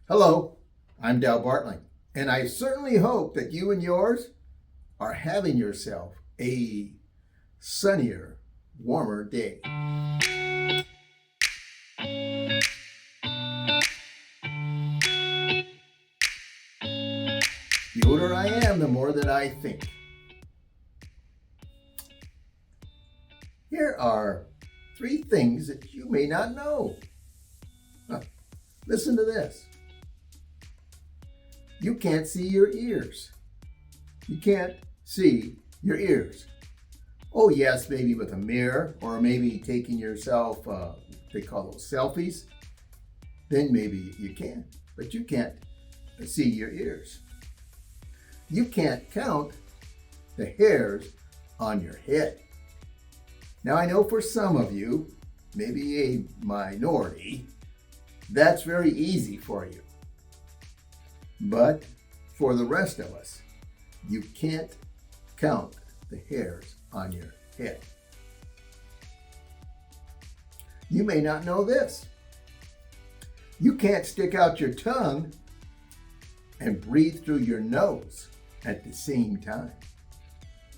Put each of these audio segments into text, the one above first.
Hello, I'm Bartling, and I certainly hope that you and yours are having yourself a sunnier, warmer day. The older I am, the more that I think. Here are 3 things that you may not know. Listen to this. You can't see your ears. You can't see your ears. Oh yes, maybe with a mirror, or maybe taking yourself, they call those selfies. Then maybe you can, but you can't see your ears. You can't count the hairs on your head. Now I know for some of you, maybe a minority, that's very easy for you. But for the rest of us, you can't count the hairs on your head. You may not know this. You can't stick out your tongue and breathe through your nose at the same time.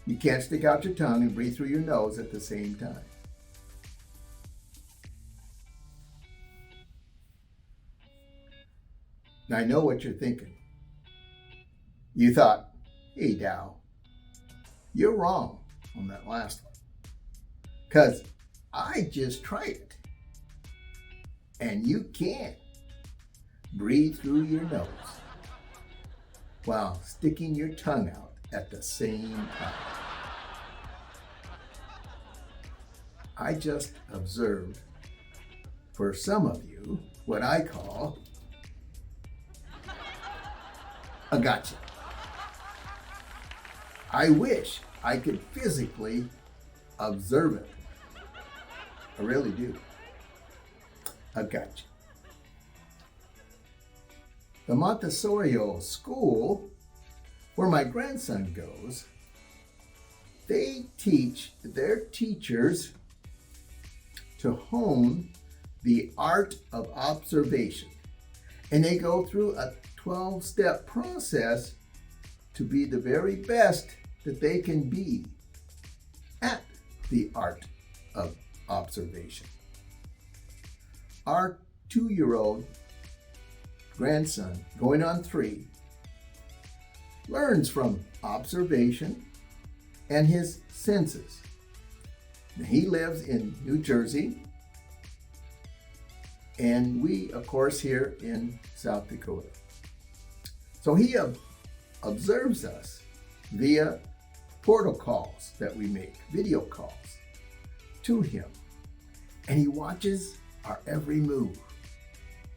You can't stick out your tongue and breathe through your nose at the same time. Now, I know what you're thinking. You thought, hey, Dow, you're wrong on that last one. Because I just tried it. And you can't breathe through your nose while sticking your tongue out at the same time. I just observed for some of you what I call a gotcha. I wish I could physically observe it. I really do. A gotcha. The Montessori school where my grandson goes, they teach their teachers to hone the art of observation. And they go through a 12-step process to be the very best that they can be at the art of observation. Our 2-year-old grandson, going on 3, learns from observation and his senses. He lives in New Jersey, and we, of course, here in South Dakota. So he observes us via portal calls that we make, video calls to him. And he watches our every move,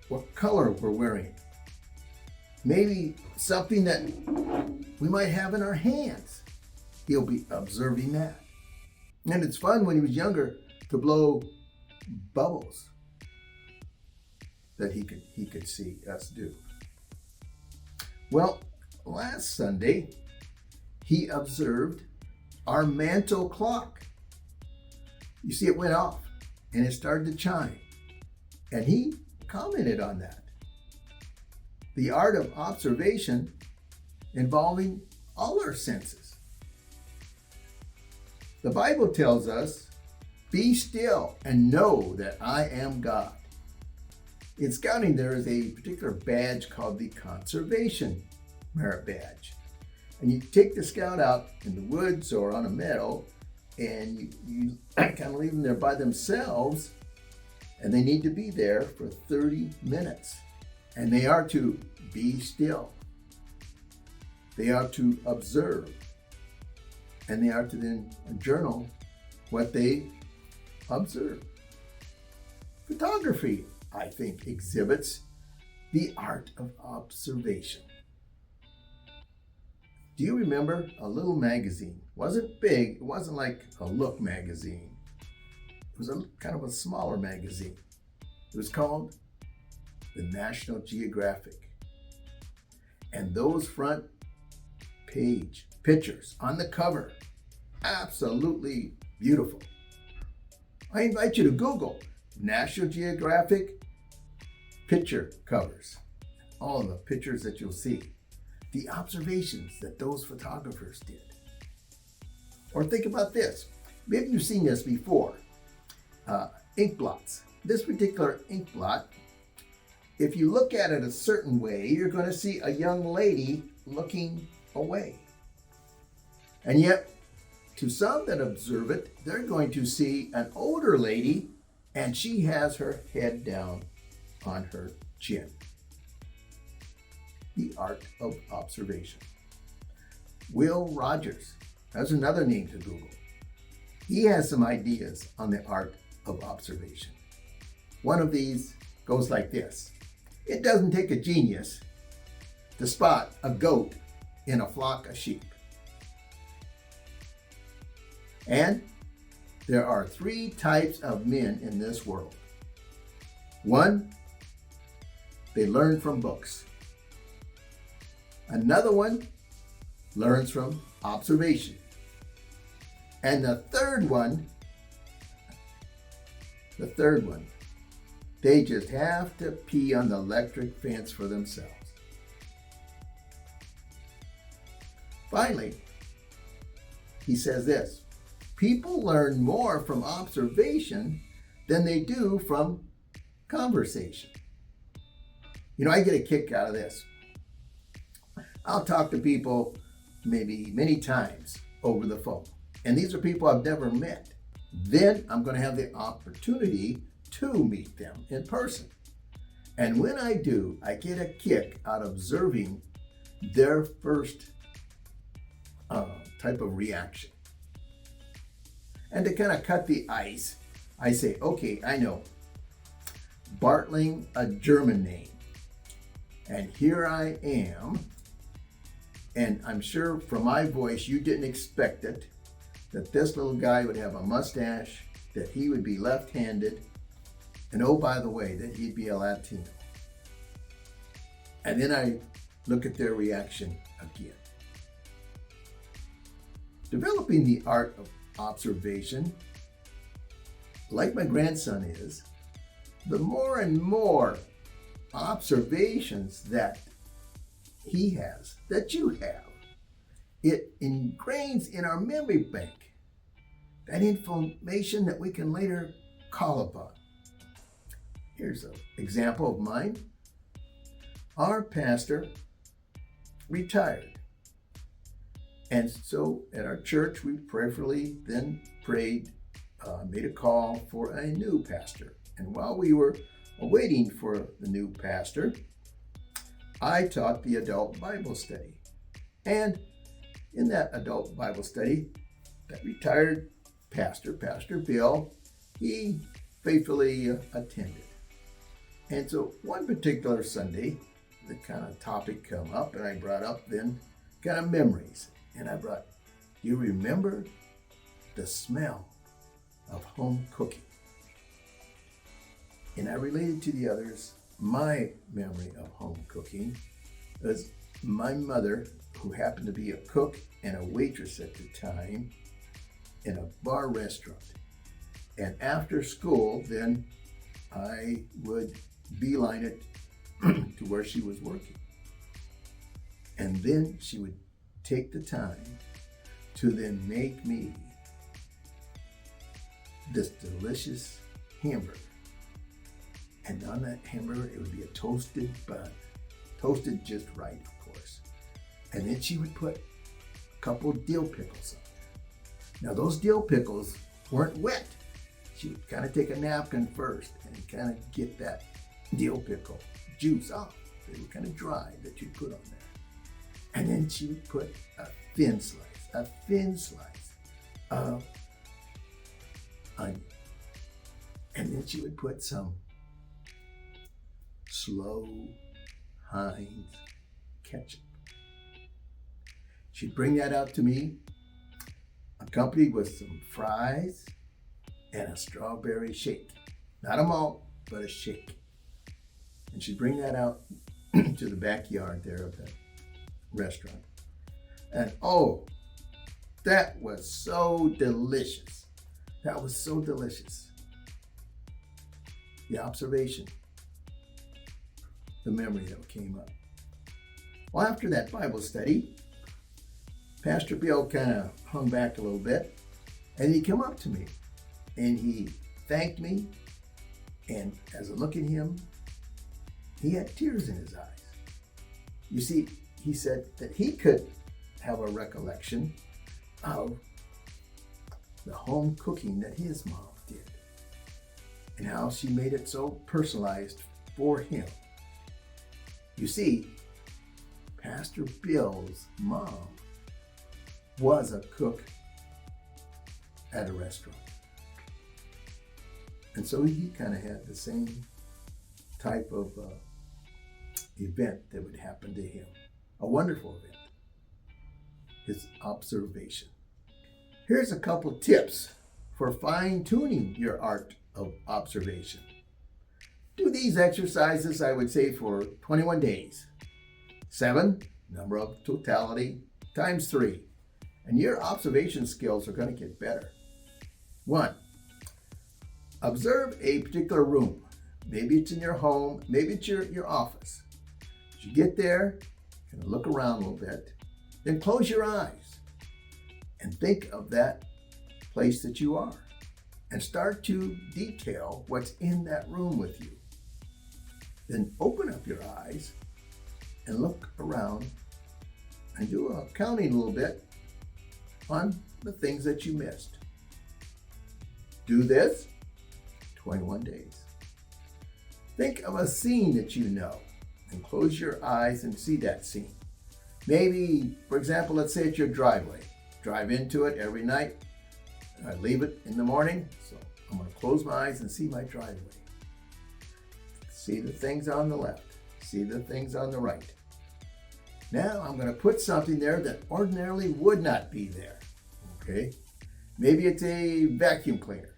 what color we're wearing, maybe something that we might have in our hands. He'll be observing that. And it's fun when he was younger to blow bubbles that he could see us do. Well, last Sunday, he observed our mantle clock. You see, it went off and it started to chime. And he commented on that. The art of observation involving all our senses. The Bible tells us, be still and know that I am God. In scouting, there is a particular badge called the Conservation Merit Badge. And you take the scout out in the woods or on a meadow, and you kind of leave them there by themselves, and they need to be there for 30 minutes. And they are to be still. They are to observe. And they are to then journal what they observe. Photography, I think, exhibits the art of observation. Do you remember a little magazine? It wasn't big. It wasn't like a Look magazine. It was kind of a smaller magazine. It was called the National Geographic. And those front page pictures on the cover, absolutely beautiful. I invite you to Google National Geographic picture covers. all the pictures that you'll see, the observations that those photographers did. Or think about this. Maybe you've seen this before. Ink blots. This particular ink blot, if you look at it a certain way, you're going to see a young lady looking away. And yet, to some that observe it, they're going to see an older lady, and she has her head down on her chin. The art of observation. Will Rogers, that's another name to Google. He has some ideas on the art of observation. One of these goes like this. It doesn't take a genius to spot a goat in a flock of sheep. And there are 3 types of men in this world. 1, they learn from books. Another one learns from observation. And the third one, they just have to pee on the electric fence for themselves. Finally, he says this, people learn more from observation than they do from conversation. You know, I get a kick out of this. I'll talk to people maybe many times over the phone. And these are people I've never met. Then I'm going to have the opportunity to meet them in person. And when I do, I get a kick out of observing their first type of reaction. And to kind of cut the ice, I say, okay, I know. Bartling, a German name. And here I am. And I'm sure from my voice, you didn't expect it, that this little guy would have a mustache, that he would be left-handed, and oh, by the way, that he'd be a Latino. And then I look at their reaction again. Developing the art of observation, like my grandson is, the more and more observations that he has, that you have, it ingrains in our memory bank that information that we can later call upon. Here's an example of mine. Our pastor retired. And so at our church, we prayerfully then prayed, made a call for a new pastor. And while we were waiting for the new pastor, I taught the adult Bible study. And in that adult Bible study, that retired pastor, Pastor Bill, he faithfully attended. And so one particular Sunday, the kind of topic come up, and I brought up then kind of memories. And I brought, do you remember the smell of home cooking? And I related to the others, my memory of home cooking was my mother, who happened to be a cook and a waitress at the time in a bar restaurant. And after school, then I would beeline it to where she was working. And then she would take the time to then make me this delicious hamburger. And on that hamburger, it would be a toasted bun, toasted just right, of course. And then she would put a couple of dill pickles on there. Now those dill pickles weren't wet. She would kind of take a napkin first and kind of get that dill pickle juice off. They were kind of dry that you'd put on there. And then she would put a thin slice of onion. And then she would put some slow Heinz ketchup. She'd bring that out to me, accompanied with some fries and a strawberry shake. Not a malt, but a shake. And she'd bring that out to the backyard there of the restaurant. And oh, that was so delicious. That was so delicious. The observation. the memory that came up. Well, after that Bible study, Pastor Bill kind of hung back a little bit, and he came up to me, and he thanked me, and as I look at him, he had tears in his eyes. You see, he said that he could have a recollection of the home cooking that his mom did, and how she made it so personalized for him. You see, Pastor Bill's mom was a cook at a restaurant. And so he kind of had the same type of event that would happen to him. A wonderful event. His observation. Here's a couple tips for fine-tuning your art of observation. Do these exercises, I would say, for 21 days. 7, number of totality, times 3. And your observation skills are going to get better. 1, observe a particular room. Maybe it's in your home, maybe it's your office. As you get there, you're going to look around a little bit, then close your eyes and think of that place that you are and start to detail what's in that room with you. Then open up your eyes and look around and do a counting a little bit on the things that you missed. Do this 21 days. Think of a scene that you know and close your eyes and see that scene. Maybe, for example, let's say it's your driveway. Drive into it every night. I leave it in the morning, so I'm going to close my eyes and see my driveway. See the things on the left. See the things on the right. Now I'm going to put something there that ordinarily would not be there. Okay? Maybe it's a vacuum cleaner.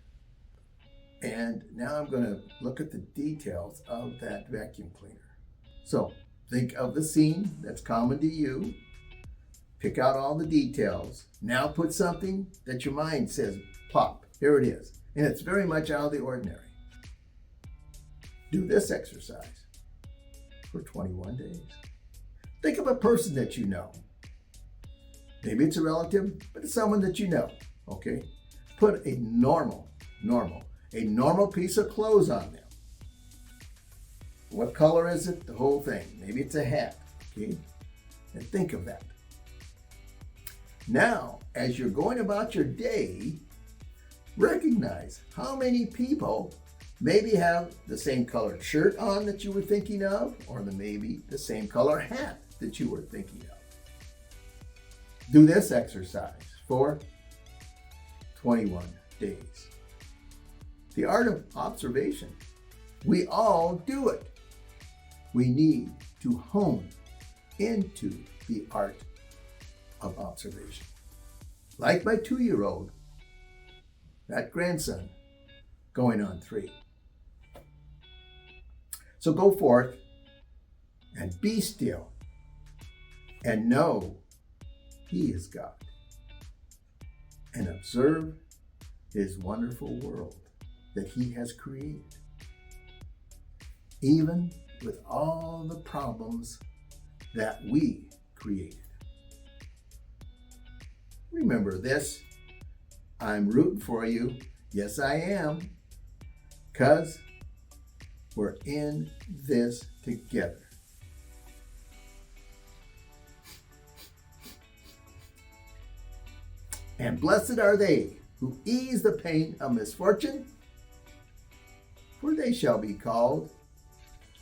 And now I'm going to look at the details of that vacuum cleaner. So think of the scene that's common to you. Pick out all the details. Now put something that your mind says, plop, here it is. And it's very much out of the ordinary. Do this exercise for 21 days. Think of a person that you know. Maybe it's a relative, but it's someone that you know, okay? Put a normal piece of clothes on them. What color is it? The whole thing. Maybe it's a hat, okay? And think of that. Now, as you're going about your day, recognize how many people maybe have the same colored shirt on that you were thinking of, or maybe the same color hat that you were thinking of. Do this exercise for 21 days. The art of observation. We all do it. We need to hone into the art of observation. Like my 2-year-old, that grandson, going on 3. So go forth and be still and know He is God, and observe His wonderful world that He has created, even with all the problems that we created. Remember this, I'm rooting for you. Yes, I am, because we're in this together. And blessed are they who ease the pain of misfortune, for they shall be called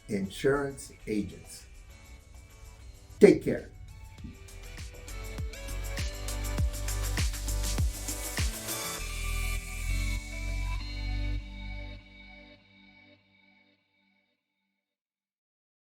insurance agents. Take care.